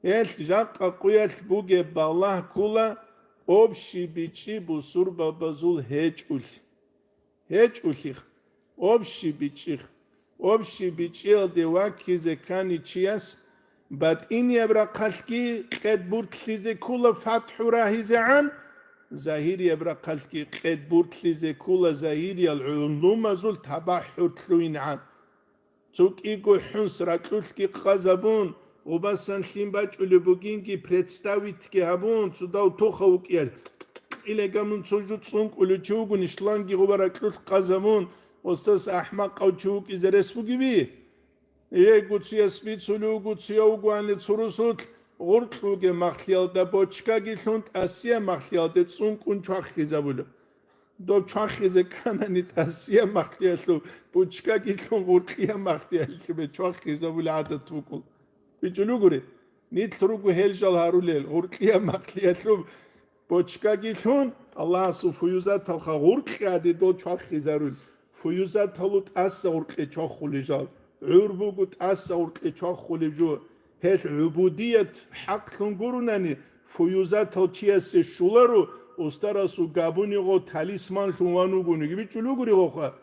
ел жакка куял буге баллах кула общий бичи бусур бабазул хечул хечулих общий бичи дева кизе ккани чияс бат ин ябра қалки қед буртлизе кула фатхура хизеан زهير يبرا قلقي قد بورتلي كولا زهير العلوم زول تباحر تلوين عن توك إيقو حنس راكلوكي قزبون وبسان خيمباج أولوبوغينكي представитки هبون تداو توخوك يل إلي قامون تسوجو تسونك أولوچوغو نشلانكي غوبا راكلوك قزبون وستاس أحمق أو چوك إذا رسبوكي بي إيقو تسيا سبيت سلوغو تسياوغو عني تسروسوت غورتلوگه مخیالده بچکاگی لوند اسیا مخیالده چون کن چاخیزه بولو دو چاخیزه کننید اسیا مخیالو بچکاگی لوند غورتلیا مخیالو به چاخیزه بولو عادت بکل بیچلو گوری نیت تروگو هل جال هارولیل غورتلیا مخیالو بچکاگی لوند الله سو فیوزه تلخا غورتلیاده دو چاخیزه رول فیوزه تلوت اسا غورتلی چاخ خولی جال عربوگوت اسا غورتلی چاخ خولی جو هل عبودية حق تنقرنني فيوزات تلچياس شولارو استراسو قابوني غو تاليسمان شنوانو گوني گبي چلو گوري غوخا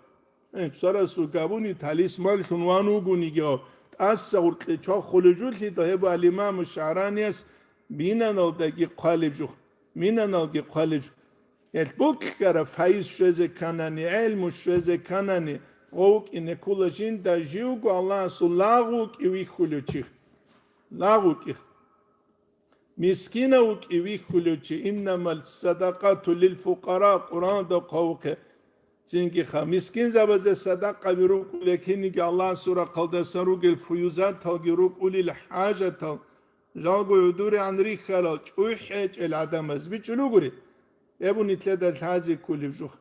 استراسو قابوني تاليسمان شنوانو گوني گو تاسا ورقل چاق خلجول لی دهبو الامام الشعرانيس بينانال داگي قالب جو مينانال گي قالب جو البوك كرا فايز شوزه كاناني علم شوزه كاناني غوك إن كل جين دا جيوغو الله سو لاغوك إوي خلوچيخ لاغوكي مسكينة وكيوي خلوچي إنما الصدقات للفقراء قرآن دا قوكي زينكي خا مسكين زبازة صدقة بروك لكنك الله سورة قلدا سروك الفيوزات تلقي روك أولي الحاجة تل جالقو يدوري عن ريخ خلال چوي حيج العدم از بيچلو قري يبو نتلاد الحاجة كل بجوخ